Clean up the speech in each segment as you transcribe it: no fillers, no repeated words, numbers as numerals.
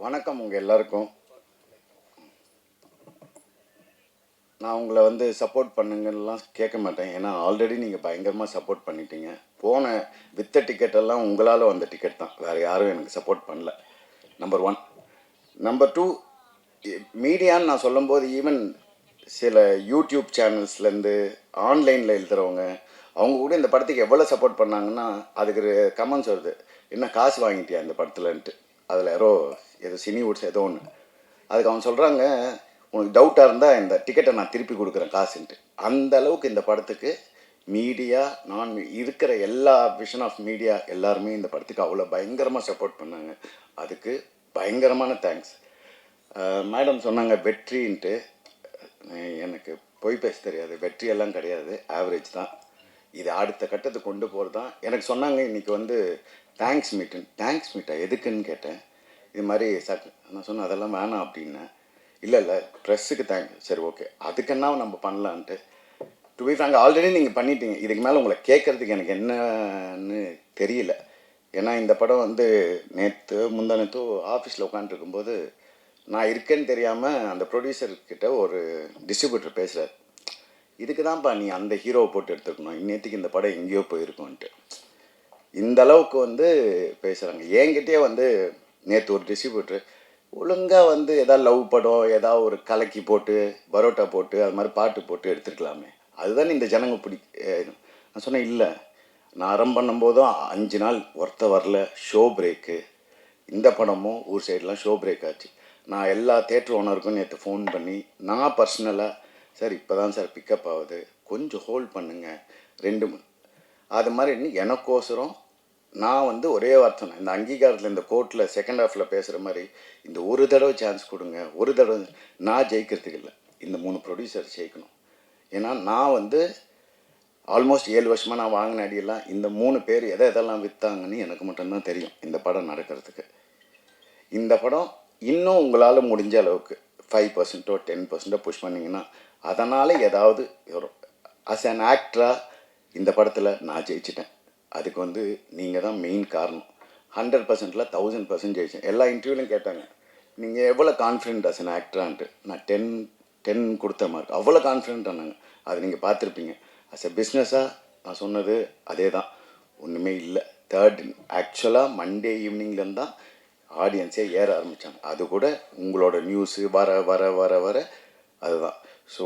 வணக்கம் உங்கள் எல்லாருக்கும். நான் உங்களை சப்போர்ட் பண்ணுங்கலாம் கேட்க மாட்டேன். ஏன்னா ஆல்ரெடி நீங்கள் பயங்கரமாக சப்போர்ட் பண்ணிட்டீங்க. போன வித்த டிக்கெட்டெல்லாம் உங்களால் வந்த டிக்கெட் தான், வேறு யாரும் எனக்கு சப்போர்ட் பண்ணல. நம்பர் 1. நம்பர் 2, மீடியான்னு நான் சொல்லும்போது ஈவன் சில யூடியூப் சேனல்ஸ்லேருந்து ஆன்லைனில் எழுதுகிறவங்க அவங்க கூட இந்த படத்துக்கு எவ்வளோ சப்போர்ட் பண்ணாங்கன்னா அதுக்கு கமெண்ட்ஸ் வருது, என்ன காசு வாங்கிட்டியா இந்த படத்துலன்ட்டு. அதில் ஏதோ சினிவுட்ஸ் ஏதோ ஒன்று. அதுக்கு அவன் சொல்கிறாங்க, உனக்கு டவுட்டாக இருந்தால் இந்த டிக்கெட்டை நான் திருப்பி கொடுக்குறேன் காசுன்ட்டு. அந்த அளவுக்கு இந்த படத்துக்கு மீடியா இருக்கிற எல்லா விஷன் ஆஃப் மீடியா எல்லாருமே இந்த படத்துக்கு அவ்வளோ பயங்கரமாக சப்போர்ட் பண்ணாங்க. அதுக்கு பயங்கரமான தேங்க்ஸ். மேடம் சொன்னாங்க வெற்றின்ட்டு. எனக்கு பொய் பேச தெரியாது, வெற்றியெல்லாம் கிடையாது, ஆவரேஜ் தான். இது அடுத்த கட்டத்துக்கு கொண்டு போகிறது தான். எனக்கு சொன்னாங்க இன்றைக்கி தேங்க்ஸ் மீட்டா எதுக்குன்னு கேட்டேன். இது மாதிரி நான் சொன்னேன் அதெல்லாம் வேணாம் அப்படின்னேன். இல்லை ப்ரெஸ்ஸுக்கு தேங்க்ஸ். சரி ஓகே, அதுக்குன்னா நம்ம பண்ணலான்ட்டு. டு பி ஃப்ராங்க் ஆல்ரெடி நீங்கள் பண்ணிட்டீங்க, இதுக்கு மேலே உங்களை கேட்குறதுக்கு எனக்கு என்னன்னு தெரியல. ஏன்னா இந்த படம் நேற்று முந்தானத்தோ ஆஃபீஸில் உட்காந்துருக்கும்போது நான் இருக்கேன்னு தெரியாமல் அந்த ப்ரொடியூசர்கிட்ட ஒரு டிஸ்ட்ரிபியூட்டர் பேசுகிறார், இதுக்கு தான்ப்பா நீ அந்த ஹீரோவை போட்டு எடுத்துக்கணும், இன்னேற்றுக்கு இந்த படம் எங்கேயோ போயிருக்கோன்ட்டு. இந்த அளவுக்கு பேசுகிறாங்க. என்கிட்டயே நேற்று ஒரு டிஸ்ட்ரிபியூட்டர் ஒழுங்காக ஏதாவது லவ் படம் ஏதாவது ஒரு கலக்கி போட்டு பரோட்டா போட்டு அது மாதிரி பாட்டு போட்டு எடுத்துருக்கலாமே, அதுதான் இந்த ஜனங்க நான் சொன்னேன் இல்லை, நான் ஆரம்பம் பண்ணும்போதும் 5 நாள் ஒருத்த வரல, ஷோ பிரேக்கு. இந்த படமும் ஊர் சைடெலாம் ஷோ பிரேக் ஆச்சு. நான் எல்லா தேட்டர் ஓனருக்கும் நேற்று ஃபோன் பண்ணி நான் பர்சனலாக, சார் இப்போ தான் சார் பிக்கப் ஆகுது, கொஞ்சம் ஹோல்ட் பண்ணுங்கள் 2 அது மாதிரி எனக்கோசரம் நான் ஒரே வார்த்தை சொன்னேன். இந்த அங்கீகாரத்தில் இந்த கோர்ட்டில் செகண்ட் ஹாஃபில் பேசுகிற மாதிரி இந்த ஒரு தடவை சான்ஸ் கொடுங்க, ஒரு தடவை. நான் ஜெயிக்கிறதுக்கு இல்லை, இந்த 3 ப்ரொடியூசர் ஜெயிக்கணும். ஏன்னா நான் ஆல்மோஸ்ட் 7 வருஷமாக நான் வாங்கின அடியெல்லாம் இந்த 3 பேர் எதெல்லாம் விற்றாங்கன்னு எனக்கு மட்டும்தான் தெரியும். இந்த படம் நடக்கிறதுக்கு இந்த படம் இன்னும் உங்களால் முடிஞ்ச அளவுக்கு 5%ஓ 10%ஓ புஷ் பண்ணிங்கன்னா அதனால் ஏதாவது வரும். அஸ் அன் ஆக்டராக இந்த படத்தில் நான் ஜெயிச்சிட்டேன். அதுக்கு நீங்கள் தான் மெயின் காரணம். 100%ல் 1000% ஜெயிச்சேன். எல்லா இன்டர்வியூலையும் கேட்டாங்க, நீங்கள் எவ்வளோ கான்ஃபிடென்ட் அஸ் அன் ஆக்டரான்ட்டு. நான் 10 கொடுத்த மார்க், அவ்வளோ கான்ஃபிடென்ட் ஆனாங்க. அது நீங்கள் பார்த்துருப்பீங்க. அஸ் எ பிஸ்னஸாக நான் சொன்னது அதே தான், ஒன்றுமே இல்லை. ஆக்சுவலாக மண்டே ஈவினிங்லேருந்து தான் ஆடியன்ஸே ஏற ஆரம்பித்தாங்க. அது கூட உங்களோட நியூஸு வர வர வர வர அதுதான். ஸோ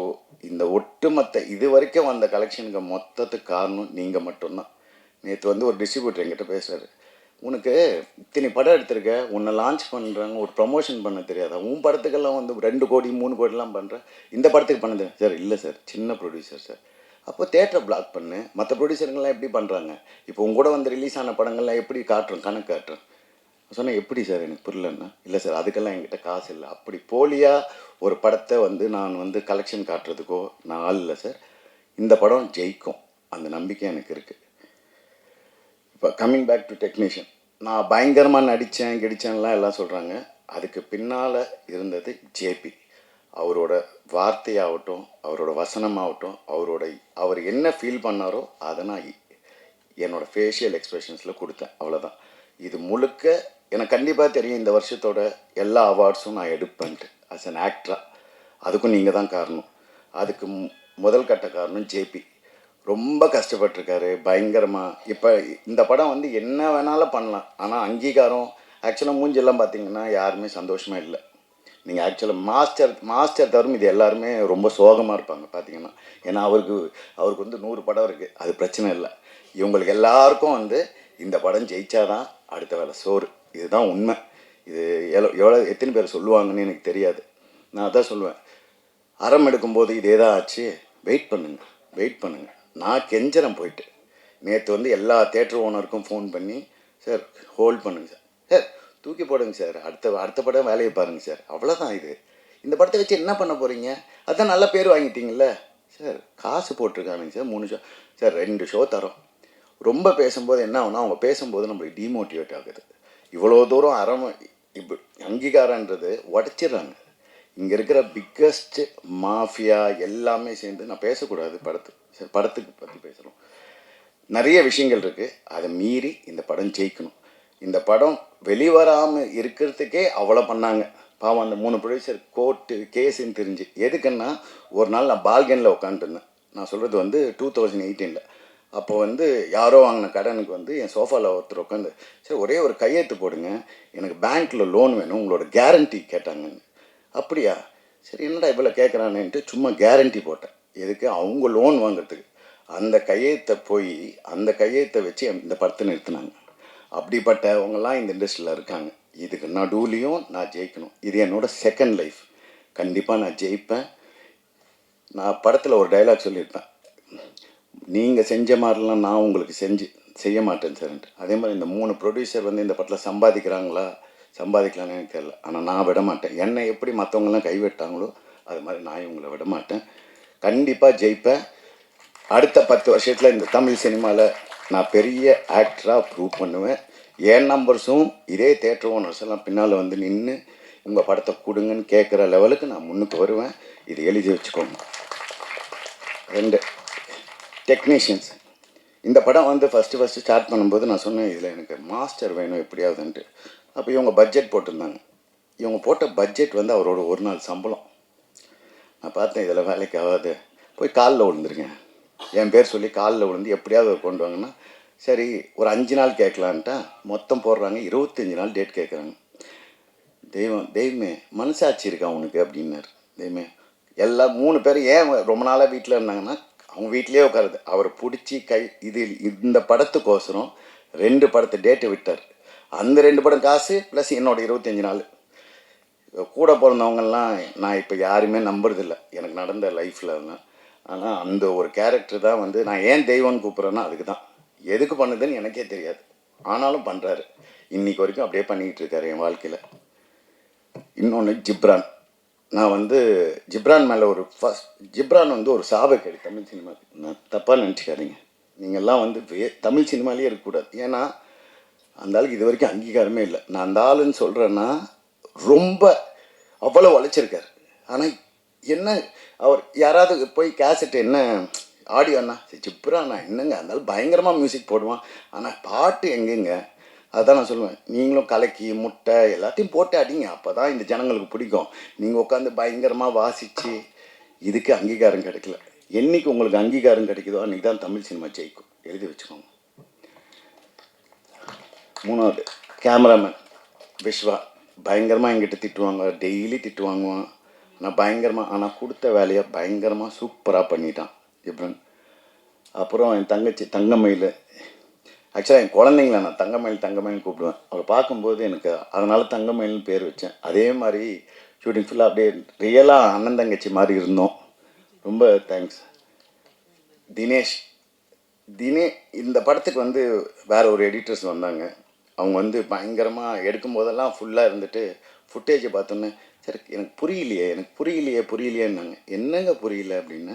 இந்த ஒட்டுமொத்த இது வரைக்கும் வந்த கலெக்ஷனுக்கு மொத்தத்துக்கு காரணம் நீங்கள் மட்டும்தான். நேற்று ஒரு டிஸ்ட்ரிபியூட்டர் என்கிட்ட பேசுகிறாரு, உனக்கு இத்தனை படம் எடுத்திருக்க, உன்னை லான்ச் பண்ணுறாங்க, ஒரு ப்ரமோஷன் பண்ண தெரியாதா, உன் படத்துக்கெல்லாம் 2 கோடி 3 கோடிலாம் பண்ணுறேன், இந்த படத்துக்கு பண்ணது சார். இல்லை சார், சின்ன ப்ரொடியூசர் சார். அப்போ தேட்டரை பிளாக் பண்ணு, மற்ற ப்ரொடியூசருங்கெல்லாம் எப்படி பண்ணுறாங்க, இப்போ உங்க கூட ரிலீஸ் ஆன படங்கள்லாம் எப்படி காட்டுறோம், கணக்கு காட்டுறோம். சொன்னேன் எப்படி சார், எனக்கு புரியலன்னா. இல்லை சார், அதுக்கெல்லாம் என்கிட்ட காசு இல்லை. அப்படி போலியாக ஒரு படத்தை நான் கலெக்ஷன் காட்டுறதுக்கோ நான் ஆள் இல்லை சார். இந்த படம் ஜெயிக்கும், அந்த நம்பிக்கை எனக்கு இருக்குது. இப்போ கம்மிங் பேக் டு டெக்னீஷியன், நான் பயங்கரமாக நடித்தேன் கிடித்தேன்லாம் எல்லாம் சொல்கிறாங்க. அதுக்கு பின்னால் இருந்தது ஜேபி. அவரோட வார்த்தையாகட்டும், அவரோட வசனமாகட்டும், அவர் என்ன ஃபீல் பண்ணாரோ அதை நான் என்னோடய ஃபேஷியல் எக்ஸ்ப்ரெஷன்ஸில் கொடுத்தேன், அவ்வளோதான். இது முழுக்க எனக்கு கண்டிப்பாக தெரியும், இந்த வருஷத்தோட எல்லா அவார்ட்ஸும் நான் எடுப்பேன்ட்டு அஸ் அன் ஆக்டராக. அதுக்கும் நீங்கள் தான் காரணம். அதுக்கு முதல் கட்ட காரணம் ஜேபி. ரொம்ப கஷ்டப்பட்டிருக்காரு பயங்கரமாக. இப்போ இந்த படம் என்ன வேணாலும் பண்ணலாம், ஆனால் அங்கீகாரம் ஆக்சுவலாக மூஞ்செல்லாம் பார்த்தீங்கன்னா யாருமே சந்தோஷமாக இல்லை. நீங்கள் ஆக்சுவலாக மாஸ்டர் தவிர இது எல்லாருமே ரொம்ப சோகமாக இருப்பாங்க பார்த்தீங்கன்னா. ஏன்னா அவருக்கு 100 படம் இருக்குது, அது பிரச்சனை இல்லை. இவங்களுக்கு எல்லாருக்கும் இந்த படம் ஜெயிச்சாதான் அடுத்த வேலை சோறு. இதுதான் உண்மை. இது எத்தனை பேர் சொல்லுவாங்கன்னு எனக்கு தெரியாது. நான் அதான் சொல்லுவேன், அறம் எடுக்கும்போது இதே தான் ஆச்சு. வெயிட் பண்ணுங்க. நான் கெஞ்சரம் போயிட்டு நேற்று எல்லா தேட்டர் ஓனருக்கும் ஃபோன் பண்ணி, சார் ஹோல்ட் பண்ணுங்க சார், சார் தூக்கி போடுங்க சார், அடுத்த படம் வேலையை பாருங்கள் சார், அவ்வளோதான். இந்த படத்தை வச்சு என்ன பண்ண போகிறீங்க, அதுதான் நல்ல பேர் வாங்கிட்டீங்களே சார். காசு போட்டிருக்கானுங்க சார், 3 ஷோ சார், 2 ஷோ தரோம். ரொம்ப பேசும்போது என்ன ஆகுனா, அவங்க பேசும்போது நம்மளுக்கு டிமோட்டிவேட் ஆகுது. இவ்வளோ தூரம் இப்போ அங்கீகாரன்றது உடச்சிட்றாங்க. இங்கே இருக்கிற பிக்கஸ்ட் மாஃபியா எல்லாமே சேர்ந்து, நான் பேசக்கூடாது படத்துக்கு பற்றி பேசுகிறோம், நிறைய விஷயங்கள் இருக்குது. அதை மீறி இந்த படம் ஜெயிக்கணும். இந்த படம் வெளிவராமல் இருக்கிறதுக்கே அவ்வளோ பண்ணாங்க. பாவம் அந்த 3 ப்ரொடியூசர் கோர்ட்டு கேஸுன்னு தெரிஞ்சு. எதுக்குன்னா, ஒரு நாள் நான் பால்கனியில் உட்காந்துருந்தேன். நான் சொல்கிறது வந்து 2018. அப்போ வந்து யாரோ வாங்கின கடனுக்கு வந்து என் சோஃபாவில் ஒருத்தர் உட்காந்து, சரி ஒரே ஒரு கையெழுத்து போடுங்க, எனக்கு பேங்க்கில் லோன் வேணும், உங்களோட கேரண்டி கேட்டாங்கன்னு. அப்படியா, சரி என்னடா இவ்வளோ கேட்குறானேன்ட்டு சும்மா கேரண்டி போட்டேன். எதுக்கு? அவங்க லோன் வாங்குறதுக்கு. அந்த கையெழுத்தை போய் அந்த கையெழுத்தை வச்சு இந்த படத்தை நிறுத்தினாங்க. அப்படிப்பட்டவங்கெல்லாம் இந்த இண்டஸ்ட்ரியில் இருக்காங்க. இதுக்கு நடுவுலையும் நான் ஜெயிக்கணும். இது என்னோட செகண்ட் லைஃப். கண்டிப்பாக நான் ஜெயிப்பேன். நான் படத்தில் ஒரு டைலாக் சொல்லியிருப்பேன், நீங்கள் செஞ்ச மாதிரிலாம் நான் உங்களுக்கு செய்ய மாட்டேன் சார்ன்ட்டு. அதே மாதிரி இந்த 3 ப்ரொடியூசர் வந்து இந்த படத்தில் சம்பாதிக்கலான்னு எனக்கு தெரியல. ஆனால் நான் விட மாட்டேன். என்னை எப்படி மற்றவங்களாம் கைவிட்டாங்களோ அது மாதிரி நான் இவங்களை விட மாட்டேன். கண்டிப்பாக ஜெயிப்பேன். அடுத்த 10 வருஷத்தில் இந்த தமிழ் சினிமாவில் நான் பெரிய ஆக்டராக ப்ரூவ் பண்ணுவேன். என் நம்பர்ஸும் இதே தேட்டர் ஓனர்ஸ் எல்லாம் பின்னால் வந்து நின்று உங்கள் படத்தை கொடுங்கன்னு கேட்குற லெவலுக்கு நான் முன்னுக்கு வருவேன். இது எழுதி வச்சுக்கோங்க. 2 டெக்னீஷியன்ஸ். இந்த படம் வந்து ஃபஸ்ட்டு ஸ்டார்ட் பண்ணும்போது நான் சொன்னேன், இதில் எனக்கு மாஸ்டர் வேணும் எப்படியாவதுன்ட்டு. அப்போ இவங்க பட்ஜெட் போட்டிருந்தாங்க. இவங்க போட்ட பட்ஜெட் வந்து அவரோட ஒரு நாள் சம்பளம். நான் பார்த்தேன், இதில் வேலைக்கு ஆகாது, போய் காலில் விழுந்துருங்க, என் பேர் சொல்லி காலில் விழுந்து எப்படியாவது கொண்டு வாங்கன்னா, சரி ஒரு 5 நாள் கேட்கலான்ட்டா மொத்தம் போடுறாங்க. 25 நாள் டேட் கேட்குறாங்க. தெய்வமே மனசாட்சி இருக்கா உனக்கு அப்படின்னாரு. தெய்வமே எல்லாம் 3 பேர் ஏன் ரொம்ப நாளாக வீட்டில் இருந்தாங்கன்னா, அவங்க வீட்லேயே உட்காருது. அவர் பிடிச்சி இந்த படத்துக்கோசரம் 2 படத்தை டேட்டை விட்டார். அந்த 2 படம் காசு ப்ளஸ் என்னோட 25 நாள். கூட பிறந்தவங்கெல்லாம் நான் இப்போ யாருமே நம்புறதில்லை எனக்கு நடந்த லைஃப்பில். ஆனால் அந்த ஒரு கேரக்டர் தான் வந்து நான் ஏன் தெய்வம்னு கூப்பிட்றேன்னா அதுக்கு தான். எதுக்கு பண்ணுதுன்னு எனக்கே தெரியாது, ஆனாலும் பண்ணுறாரு. இன்றைக்கி வரைக்கும் அப்படியே பண்ணிக்கிட்டு இருக்காரு என் வாழ்க்கையில். இன்னொன்று ஜிப்ரான். நான் வந்து ஜிப்ரான் மேலே ஜிப்ரான் வந்து ஒரு சாபக்கேடு தமிழ் சினிமாவுக்கு. நான் தப்பாக நினச்சிக்காதீங்க. நீங்கள்லாம் வந்து தமிழ் சினிமாலேயே இருக்கக்கூடாது. ஏன்னா அந்த ஆளுக்கு இது வரைக்கும் அங்கீகாரமே இல்லை. நான் அந்த ஆளுன்னு சொல்கிறேன்னா ரொம்ப அவ்வளோ உழைச்சிருக்கார். ஆனால் என்ன, அவர் யாராவது போய் கேசட் என்ன ஆடியோண்ணா ஜிப்ராண்ணா என்னங்க இருந்தாலும் பயங்கரமாக மியூசிக் போடுவான், ஆனால் பாட்டு எங்கெங்க? அதுதான் நான் சொல்லுவேன், நீங்களும் கலக்கி முட்டை எல்லாத்தையும் போட்டு அடிங்க, அப்போ தான் இந்த ஜனங்களுக்கு பிடிக்கும். நீங்கள் உட்காந்து பயங்கரமாக வாசித்து இதுக்கு அங்கீகாரம் கிடைக்கல. என்றைக்கு உங்களுக்கு அங்கீகாரம் கிடைக்குதோ அன்றைக்கி தான் தமிழ் சினிமா ஜெயிக்கும். எழுதி வச்சுக்கோங்க. 3வது கேமராமேன் விஸ்வா. பயங்கரமாக எங்கிட்ட திட்டுவாங்க, டெய்லி திட்டு வாங்குவான். ஆனால் பயங்கரமாக, ஆனால் கொடுத்த வேலையை பயங்கரமாக சூப்பராக பண்ணிட்டான் ஜிப்ரான். அப்புறம் என் தங்கச்சி தங்கமயில். ஆக்சுவலாக என் குழந்தைங்கள நான் தங்கமயில்னு கூப்பிடுவேன். அவரை பார்க்கும்போது எனக்கு அதனால் தங்கமயில்னு பேர் வச்சேன். அதே மாதிரி ஷூட்டிங் ஃபுல்லாக அப்படியே ரியலாக அண்ணன் தங்கச்சி மாதிரி இருந்தோம். ரொம்ப தேங்க்ஸ். தினேஷ். இந்த படத்துக்கு வந்து வேறு ஒரு எடிட்டர்ஸ் வந்தாங்க. அவங்க வந்து பயங்கரமாக எடுக்கும்போதெல்லாம் ஃபுல்லாக இருந்துட்டு ஃபுட்டேஜை பார்த்தோன்னே, சரி எனக்கு புரியலையேன்னாங்க. என்னங்க புரியல அப்படின்னு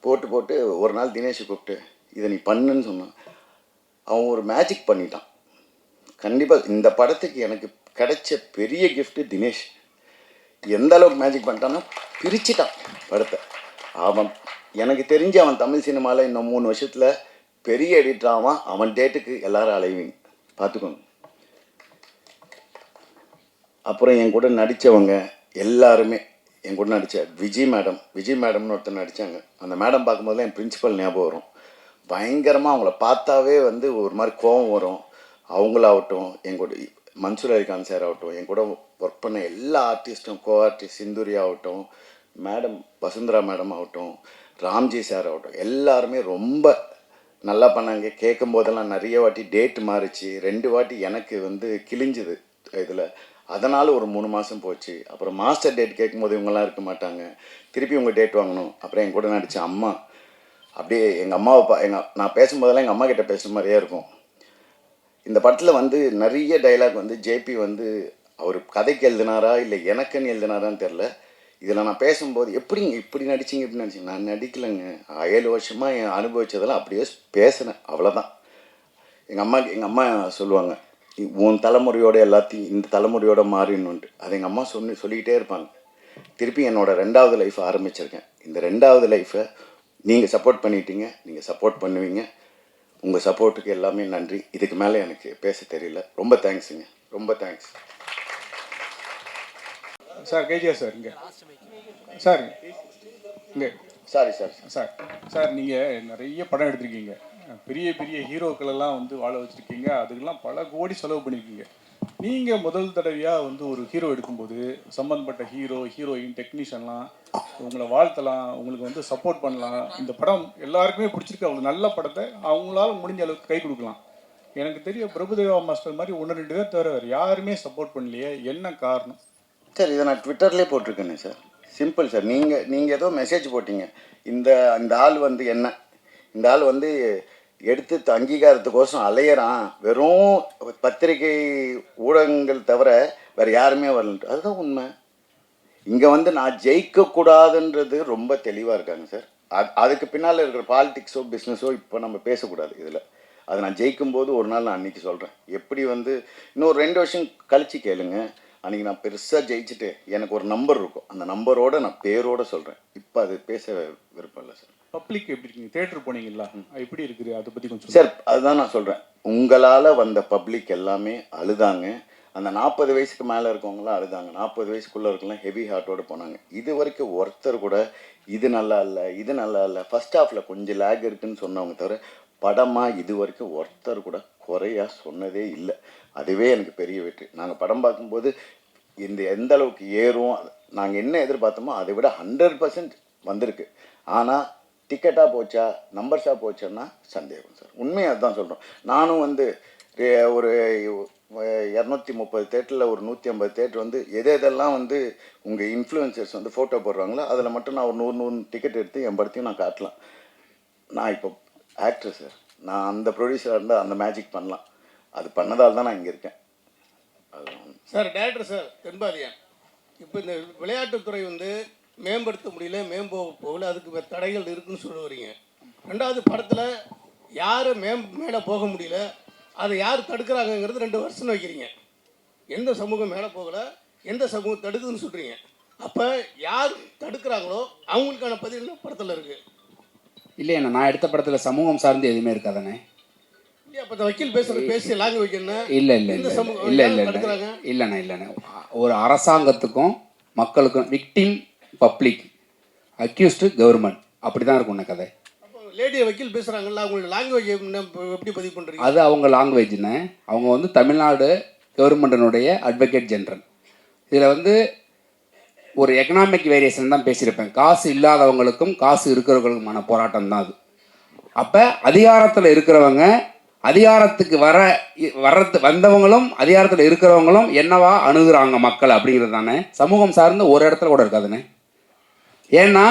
போட்டு ஒரு நாள் தினேஷை கூப்பிட்டு இதை நீ பண்ணுன்னு சொன்னான். அவன் ஒரு மேஜிக் பண்ணிட்டான். கண்டிப்பாக இந்த படத்துக்கு எனக்கு கிடைச்ச பெரிய கிஃப்ட்டு தினேஷ். எந்த அளவுக்கு மேஜிக் பண்ணிட்டான்னா பிரிச்சுட்டான் படத்தை. எனக்கு தெரிஞ்சு அவன் தமிழ் சினிமாவில் இன்னும் 3 வருஷத்தில் பெரிய எடிட்டர் ஆவான். அவன் டேட்டுக்கு எல்லாரும் அலைவீங்க, பார்த்துக்கோங்க. அப்புறம் என் கூட நடித்தவங்க எல்லாருமே, என் கூட நடித்த விஜய் மேடம்னு ஒருத்தர் நடித்தாங்க. அந்த மேடம் பார்க்கும்போதுலாம் என் பிரின்சிபல் ஞாபகம் வரும். பயங்கரமாக அவங்கள பார்த்தாவே வந்து ஒரு மாதிரி கோபம் வரும். அவங்களாகட்டும், என் கூட மன்சூர் அலிகான் சார் ஆகட்டும், என் கூட ஒர்க் பண்ண எல்லா ஆர்டிஸ்ட்டும், ஆர்டிஸ்ட் சிந்துரி ஆகட்டும், மேடம் வசுந்தரா மேடம் ஆகட்டும், ராம்ஜி சார் ஆகட்டும், எல்லாருமே ரொம்ப நல்லா பண்ணாங்க. கேட்கும் போதெல்லாம் நிறைய வாட்டி டேட் மாறிச்சு. 2 வாட்டி எனக்கு வந்து கிழிஞ்சுது இதில். அதனால் ஒரு 3 மாதம் போச்சு. அப்புறம் மாஸ்டர் டேட் கேட்கும்போது இவங்கெல்லாம் இருக்க மாட்டாங்க, திருப்பி உங்கள் டேட் வாங்கணும். அப்புறம் என் கூட நடித்த அம்மா, அப்படியே எங்கள் அம்மாவை நான் பேசும்போதெல்லாம் எங்கள் அம்மா கிட்டே பேசுகிற மாதிரியே இருக்கும். இந்த படத்தில் வந்து நிறைய டைலாக் வந்து ஜேபி வந்து அவர் கதைக்கு எழுதினாரா இல்லை எனக்குன்னு எழுதினாரான்னு தெரில. இதில் நான் பேசும்போது எப்படிங்க இப்படி நடிச்சிங்க, நான் நடிக்கலைங்க, 7 வருஷமாக என் அனுபவித்ததெல்லாம் அப்படியே பேசினேன், அவ்வளோதான். எங்கள் அம்மா சொல்லுவாங்க, உன் தலைமுறையோட எல்லாத்தையும் இந்த தலைமுறையோட மாறிடணுன்ட்டு. அது எங்கள் அம்மா சொல்லிக்கிட்டே இருப்பாங்க. திருப்பி என்னோடய 2வது லைஃப் ஆரம்பிச்சிருக்கேன். இந்த 2வது லைஃப்பை நீங்கள் சப்போர்ட் பண்ணிட்டீங்க, நீங்கள் சப்போர்ட் பண்ணுவீங்க. உங்கள் சப்போர்ட்டுக்கு எல்லாமே நன்றி. இதுக்கு மேலே எனக்கு பேச தெரியல. ரொம்ப தேங்க்ஸுங்க, ரொம்ப தேங்க்ஸ் சார். கேஜிஆர் சார் இங்கே சார், இங்கே சாரி சார். சார் சார் நீங்கள் நிறைய படம் எடுத்திருக்கீங்க, பெரிய பெரிய ஹீரோக்கள் எல்லாம் வந்து வாழ வச்சுருக்கீங்க, அதுக்கெல்லாம் பல கோடி செலவு பண்ணியிருக்கீங்க. நீங்கள் முதல் தடவையாக வந்து ஒரு ஹீரோ எடுக்கும்போது சம்மந்தப்பட்ட ஹீரோ ஹீரோயின் டெக்னீஷியன்லாம் உங்களை வாழ்த்தலாம், உங்களுக்கு வந்து சப்போர்ட் பண்ணலாம், இந்த படம் எல்லாருக்குமே பிடிச்சிருக்கு, அவங்க நல்ல படத்தை அவங்களால முடிஞ்ச அளவுக்கு கை கொடுக்கலாம். எனக்கு தெரிய பிரபுதேவா மாஸ்டர் மாதிரி 1-2 பேர் தவிர வேறு யாருமே சப்போர்ட் பண்ணலையே, என்ன காரணம்? சார் இதை நான் ட்விட்டர்லேயே போட்டிருக்கேனே சார். Simple sir. நீங்கள் ஏதோ மெசேஜ் போட்டீங்க, இந்த இந்த ஆள் வந்து என்ன, இந்த ஆள் வந்து எடுத்து அங்கீகாரத்துக்கோசம் அலையிறான், வெறும் பத்திரிகை ஊடகங்கள் தவிர வேறு யாருமே வரலன்ட்டு. அதுதான் உண்மை. இங்கே வந்து நான் ஜெயிக்கக்கூடாதுன்றது ரொம்ப தெளிவாக இருக்காங்க சார். அதுக்கு பின்னால் இருக்கிற பாலிடிக்ஸோ பிஸ்னஸோ இப்போ நம்ம பேசக்கூடாது இதில். அதை நான் ஜெயிக்கும்போது ஒரு நாள் நான் அன்றைக்கி சொல்கிறேன். எப்படி வந்து இன்னொரு 2 வருஷம் கழித்து கேளுங்க, அன்றைக்கி நான் பெருசாக ஜெயிச்சுட்டு எனக்கு ஒரு நம்பர் இருக்கும், அந்த நம்பரோடு நான் பேரோடு சொல்கிறேன். இப்போ அது பேச விருப்பம் இல்லை சார். பப்ளிக் எப்படி இருக்கீங்க? தேட்டர் போனீங்களா, எப்படி இருக்குது அதை பற்றி கொஞ்சம் சார்? அதுதான் நான் சொல்கிறேன். உங்களால் வந்த பப்ளிக் எல்லாமே அழுதாங்க. அந்த 40 வயசுக்கு மேலே இருக்கவங்களாம் அழுதாங்க. 40 வயசுக்குள்ளே இருக்கலாம் ஹெவி ஹார்ட்டோடு போனாங்க. இது வரைக்கும் ஒருத்தர் கூட இது நல்லா இல்லை, இது நல்லா இல்லை, ஃபஸ்ட் ஹாஃபில் கொஞ்சம் லேக் இருக்குதுன்னு சொன்னவங்க தவிர படமாக இது வரைக்கும் ஒருத்தர் கூட குறையாக சொன்னதே இல்லை. அதுவே எனக்கு பெரிய வெற்றி. நாங்கள் படம் பார்க்கும்போது எந்த அளவுக்கு ஏறும், நாங்கள் என்ன எதிர்பார்த்தோமோ அதை விட 100% வந்திருக்கு. ஆனால் டிக்கெட்டாக போச்சா நம்பர்ஸாக போச்சோன்னா சந்தேகம் சார். உண்மையாக அதுதான் சொல்கிறோம். நானும் வந்து ஒரு 230 தேட்டரில் ஒரு 150 தேட்டர் வந்து எதெல்லாம் வந்து உங்கள் இன்ஃப்ளூயன்சர்ஸ் வந்து ஃபோட்டோ போடுறாங்களோ அதில் மட்டும் நான் ஒரு 100 டிக்கெட் எடுத்து என் படத்தையும் நான் காட்டலாம். நான் இப்போ ஆக்டர் சார். நான் அந்த ப்ரொடியூசராக இருந்தால் அந்த மேஜிக் பண்ணலாம். அது பண்ணதால் தான் நான் இங்கே இருக்கேன். சார் டேரக்டர் சார் தென்பாதியன், இப்போ இந்த விளையாட்டுத்துறை வந்து மேம்படுத்த முடியல, போகல, அதுக்கு தடைகள் இருக்குன்னு சொல்ல வரீங்க. ரெண்டாவது படத்தில் யார் மேலே போக முடியல, அதை யார் தடுக்கிறாங்கங்கிறது 2 வருஷம் வைக்கிறீங்க. எந்த சமூகம் மேலே போகலை, எந்த சமூகம் தடுக்குதுன்னு சொல்கிறீங்க. அப்போ யார் தடுக்கிறாங்களோ அவங்களுக்கான பதில் படத்தில் இருக்குது. இல்லைண்ணா, நான் எடுத்த படத்தில் சமூகம் சார்ந்து எதுவுமே இருக்காதானே. அப்போ இந்த வக்கீல் பேசி லாங்குவேஜ் என்ன? இல்லை இல்லை இல்லை இல்லை இல்லை இல்லை இல்லைண்ணா இல்லைண்ணா. ஒரு அரசாங்கத்துக்கும் மக்களுக்கும் விக்டிம் பப்ளிக், அக்யூஸ்டு கவர்மெண்ட், அப்படி தான் இருக்கும்ண்ணா கதை. லேடியை வக்கீல் பேசுகிறாங்கல்ல, அவங்களோட லாங்குவேஜ் எப்படி பதிவு பண்ணுறீங்க? அது அவங்க லாங்குவேஜ்னு. அவங்க வந்து தமிழ்நாடு கவர்மெண்டினுடைய அட்வொகேட் ஜெனரல். இதில் வந்து ஒரு எக்கனாமிக் வேரியேஷன் தான் பேசியிருப்பேன். காசு இல்லாதவங்களுக்கும் காசு இருக்கிறவங்களுக்குமான போராட்டம் தான் அது. அப்போ அதிகாரத்தில் இருக்கிறவங்க, அதிகாரத்துக்கு வந்தவங்களும் அதிகாரத்தில் இருக்கிறவங்களும் என்னவா அணுகுறாங்க மக்கள் அப்படிங்கிறது தானே. சமூகம் சார்ந்து ஒரு இடத்துல கூட இருக்காதுண்ணே. ஏன்னா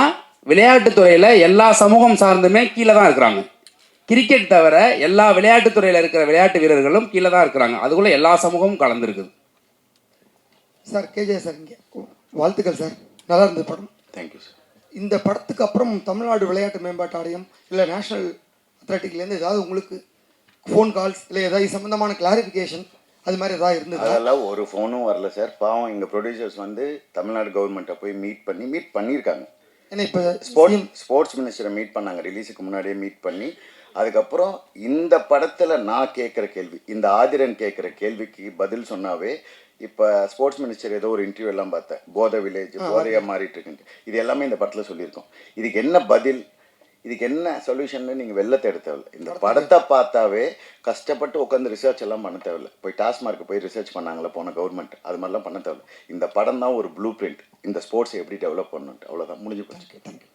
விளையாட்டுத்துறையில் எல்லா சமூகம் சார்ந்துமே கீழே தான் இருக்கிறாங்க. கிரிக்கெட் தவிர எல்லா விளையாட்டுத்துறையில் இருக்கிற விளையாட்டு வீரர்களும் கீழே தான் இருக்கிறாங்க. அதுக்குள்ளே எல்லா சமூகமும் கலந்துருக்குது. சார் கேஜே சார், இங்கே வாழ்த்துக்கள் சார், நல்லா இருந்தது படம். Thank you sir. இந்த படத்துக்கு அப்புறம் தமிழ்நாடு விளையாட்டு மேம்பாட்டு ஆணையம் இல்லை நேஷனல் அத்லெட்டிக்லேருந்து ஏதாவது உங்களுக்கு ஃபோன் கால்ஸ் இல்லை ஏதாவது சம்மந்தமான கிளாரிஃபிகேஷன் அது மாதிரி ஏதாவது இருந்தது? அதெல்லாம் ஒரு ஃபோனும் வரல சார். பாவம் எங்கள் ப்ரொடியூசர்ஸ் வந்து தமிழ்நாடு கவர்மெண்ட்டை போய் மீட் பண்ணியிருக்காங்க. ஏன்னா இப்போ ஸ்போர்ட்ஸ் மினிஸ்டரை மீட் பண்ணாங்க, ரிலீஸுக்கு முன்னாடியே மீட் பண்ணி. அதுக்கப்புறம் இந்த படத்தில் நான் கேட்குற கேள்வி, இந்த ஆதிரன் கேட்குற கேள்விக்கு பதில் சொன்னாவே, இப்போ ஸ்போர்ட்ஸ் மினிஸ்டர் ஏதோ ஒரு இன்டர்வியூ எல்லாம் பார்த்தேன், போதை வில்லேஜ் போதையாக மாறிட்டு இருக்குன்ட்டு. இது எல்லாமே இந்த படத்தில் சொல்லியிருக்கோம். இதுக்கு என்ன பதில், இதுக்கு என்ன சொல்யூஷன்னு நீங்கள் வெளில தேட தேவையில்லை. இந்த படத்தை பார்த்தாவே கஷ்டப்பட்டு உட்காந்து ரிசர்ச் எல்லாம் பண்ண தேவையில்லை. போய் டாஸ்மார்க்கு போய் ரிசர்ச் பண்ணாங்களே போன கவர்மெண்ட், அது மாதிரிலாம் பண்ண தேவையில்லை. இந்த படம் தான் ஒரு ப்ளூ பிரிண்ட், இந்த ஸ்போர்ட்ஸை எப்படி டெவலப் பண்ணணுன்ட்டு. அவ்வளோதான், முடிஞ்சு போச்சு. தேங்க்யூ.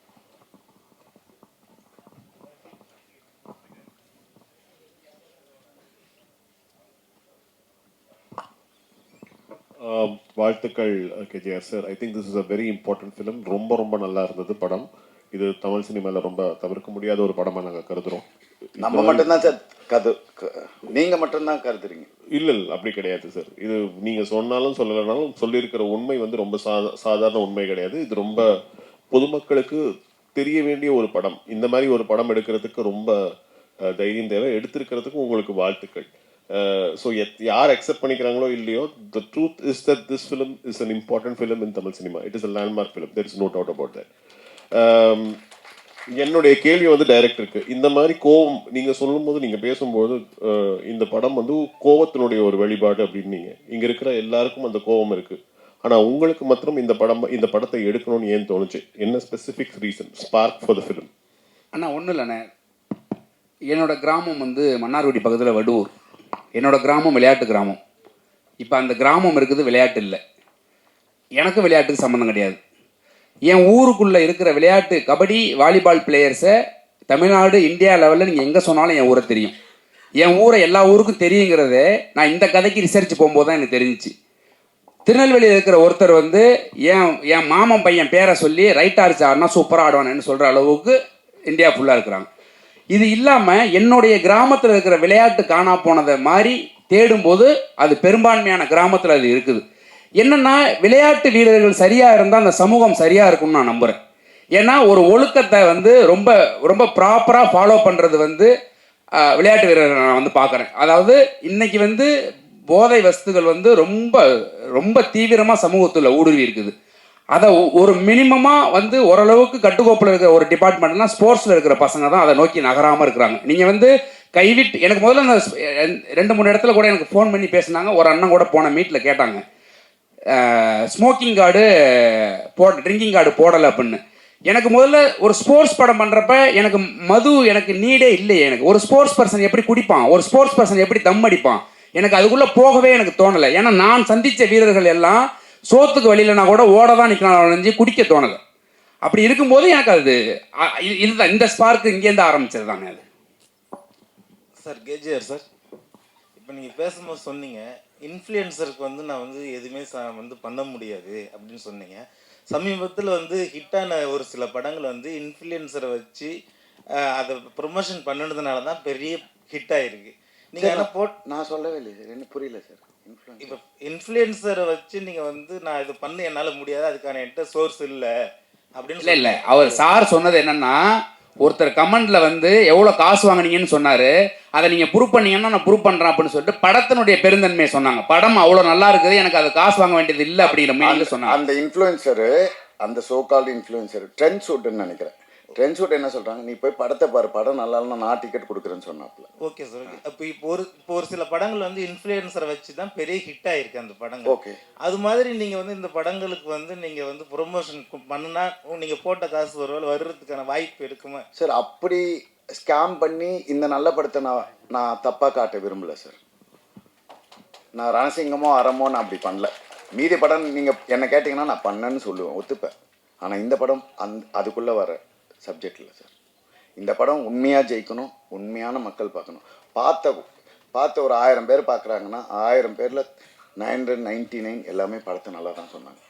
வாழ்த்துக்கள் KGR sir. I think this is a very important film. ரொம்ப நல்லா இருந்தது படம். இது தமிழ் சினிமாவில் ரொம்ப தவிர்க்க முடியாத ஒரு படமாக நாங்கள் கருதுகிறோம். நம்ம மட்டும்தான் சார் நீங்கள் மட்டும்தான் கருதுறீங்க? இல்லை அப்படி கிடையாது சார். இது நீங்கள் சொன்னாலும் சொல்லலைனாலும் சொல்லியிருக்கிற உண்மை வந்து ரொம்ப சாதாரண உண்மை கிடையாது. இது ரொம்ப பொதுமக்களுக்கு தெரிய வேண்டிய ஒரு படம். இந்த மாதிரி ஒரு படம் எடுக்கிறதுக்கு ரொம்ப தைரியம் தேவை. எடுத்திருக்கிறதுக்கும் உங்களுக்கு வாழ்த்துக்கள். ஸோ யார் அக்செப்ட் பண்ணிக்கிறாங்களோ இல்லையோ, the truth is that this film is an important film in Tamil cinema. It is a landmark film. There is no doubt about that. என்னுடைய கேள்வி வந்து டைரக்டருக்கு, இந்த மாதிரி கோவம் நீங்க சொல்லும்போது, நீங்க பேசும்போது இந்த படம் வந்து கோவத்தினுடைய ஒரு வெளிப்பாடு அப்படின்னீங்க. இங்க இருக்கிற எல்லாருக்கும் அந்த கோவம் இருக்கு. ஆனா உங்களுக்கு மாத்திரம் இந்த படத்தை எடுக்கணும்னு ஏன் தோணுச்சு? என்ன specific reason spark for the film? அண்ணா ஒன்றும் இல்லைண்ணே, என்னோட கிராமம் வந்து மன்னார்குடி பக்கத்தில் வடுவூர். என்னோட கிராமம் விளையாட்டு கிராமம். இப்போ அந்த கிராமம் இருக்குது, விளையாட்டு இல்லை. எனக்கு விளையாட்டுக்கு சம்மந்தம் கிடையாது. என் ஊருக்குள்ளே இருக்கிற விளையாட்டு கபடி வாலிபால் பிளேயர்ஸை தமிழ்நாடு இந்தியா லெவலில் நீங்கள் எங்கே சொன்னாலும் என் ஊரை தெரியும். என் ஊரை எல்லா ஊருக்கும் தெரியுங்கிறத நான் இந்த கதைக்கு ரிசர்ச் போகும்போது தான் எனக்கு தெரிஞ்சிச்சு. திருநெல்வேலியில் இருக்கிற ஒருத்தர் வந்து என் மாமன் பையன் பேரை சொல்லி ரைட் ஆர்ச் ஆடினா சூப்பராக ஆடுவானேன்னு சொல்கிற அளவுக்கு இந்தியா ஃபுல்லாக இருக்கிறாங்க. இது இல்லாமல் என்னுடைய கிராமத்தில் இருக்கிற விளையாட்டு காணா போனதை மாதிரி தேடும்போது அது பெரும்பான்மையான கிராமத்தில் அது இருக்குது. என்னென்னா விளையாட்டு வீரர்கள் சரியாக இருந்தால் அந்த சமூகம் சரியாக இருக்கும்னு நான் நம்புகிறேன். ஏன்னா ஒரு ஒழுக்கத்தை வந்து ரொம்ப ரொம்ப ப்ராப்பராக ஃபாலோ பண்ணுறது வந்து விளையாட்டு வீரர்கள் நான் வந்து பார்க்குறேன். அதாவது இன்னைக்கு வந்து போதை வஸ்துகள் வந்து ரொம்ப ரொம்ப தீவிரமாக சமூகத்தில் ஊடுருவி இருக்குது. அதை ஒரு மினிமமாக வந்து ஓரளவுக்கு கட்டுக்கோப்பில் இருக்கிற ஒரு டிபார்ட்மெண்ட்லாம் ஸ்போர்ட்ஸில் இருக்கிற பசங்க தான் அதை நோக்கி நகராமல் இருக்கிறாங்க. நீங்கள் வந்து கைவிட்டு எனக்கு முதல்ல அந்த 2-3 இடத்துல கூட எனக்கு ஃபோன் பண்ணி பேசினாங்க. ஒரு அண்ணன் கூட போன மீட்டில் கேட்டாங்க, ஸ்மோக்கிங் கார்டு ட்ரிங்கிங் கார்டு போடலை அப்படின்னு. எனக்கு முதல்ல ஒரு ஸ்போர்ட்ஸ் படம் பண்ணுறப்ப எனக்கு மது எனக்கு நீடே இல்லையே. எனக்கு ஒரு ஸ்போர்ட்ஸ் பர்சன் எப்படி குடிப்பான், ஒரு ஸ்போர்ட்ஸ் பர்சன் எப்படி தம் அடிப்பான், எனக்கு அதுக்குள்ளே போகவே எனக்கு தோணலை. ஏன்னா நான் சந்தித்த வீரர்கள் எல்லாம் சோத்துக்கு வழியிலனா கூட ஓட தான் நிற்கணும், குடிக்க தோணலை. அப்படி இருக்கும்போது எனக்கு அது இதுதான் இந்த ஸ்பார்க்கு இங்கேருந்து ஆரம்பிச்சது தானே அது. சார் கேஜிஆர் சார், இப்போ நீங்கள் பேசும்போது சொன்னீங்க இன்ஃப்ளூயன்சருக்கு வந்து நான் வந்து எதுவுமே வந்து பண்ண முடியாது அப்படின்னு சொன்னீங்க. சமீபத்தில் வந்து ஹிட்டான ஒரு சில படங்கள் வந்து இன்ஃப்ளூயன்சரை வச்சு அதை ப்ரொமோஷன் பண்ணினதுனால தான் பெரிய ஹிட் ஆகிருக்கு. நீங்கள் ஆனால் நான் சொல்லவே இல்லை சார், எனக்கு புரியல சார். இப்போ இன்ஃப்ளூயன்சரை வச்சு நீங்கள் வந்து நான் இது பண்ண என்னால் முடியாது, அதுக்கான என்கிட்ட சோர்ஸ் இல்லை அப்படின்னு இல்லை அவர் சார் சொன்னது என்னன்னா, ஒருத்தர் கமெண்ட்ல வந்து எவ்வளோ காசு வாங்கினீங்கன்னு சொன்னாரு, அதை நீங்கள் ப்ரூவ் பண்ணீங்கன்னா நான் ப்ரூவ் பண்ணுறேன் அப்படின்னு சொல்லிட்டு படத்தினுடைய பெருந்தன்மையை சொன்னாங்க. படம் அவ்வளோ நல்லா இருக்குது, எனக்கு அது காசு வாங்க வேண்டியது இல்லை அப்படிங்கிற மீனிங்ல சொன்னாங்க. அந்த இன்ஃப்ளூயன்சரு, அந்த சோகால்டு இன்ஃப்ளூயன்சர் ட்ரெண்ட் ஷூட்னு நினைக்கிறேன். ட்ரெண்ட் ஷூட் என்ன சொல்கிறாங்க, நீ போய் படத்தை பாரு, படம் நல்லா இல்லைன்னா நான் டிக்கெட் கொடுக்குறேன்னு சொன்னாப்புல. Okay sir, okay. அப்போ இப்போ ஒரு சில படங்கள் வந்து இன்ஃப்ளூயன்சரை வச்சு தான் பெரிய ஹிட் ஆகிருக்கு அந்த படங்கள். ஓகே, அது மாதிரி நீங்கள் வந்து இந்த படங்களுக்கு வந்து நீங்கள் வந்து ப்ரொமோஷன் பண்ணுனா நீங்கள் போட்ட காசு வர்றதுக்கான வாய்ப்பு இருக்குமா சார்? அப்படி ஸ்கேம் பண்ணி இந்த நல்ல படத்தை நான் தப்பாக காட்ட விரும்பல சார். நான் ரணசிங்கமோ அறமோ நான் அப்படி பண்ணல. மீதி படம் நீங்கள் என்ன கேட்டிங்கன்னா நான் பண்ணேன்னு சொல்லுவேன், ஒத்துப்பேன். ஆனால் இந்த படம் அதுக்குள்ளே வர சப்ஜெக்ட் இல்லை சார். இந்த படம் உண்மையாக ஜெயிக்கணும், உண்மையான மக்கள் பார்க்கணும். பார்த்த ஒரு 1000 பேர் பார்க்குறாங்கன்னா 1000 பேரில் 999 எல்லாமே படத்தை நல்லா தான் சொன்னாங்க.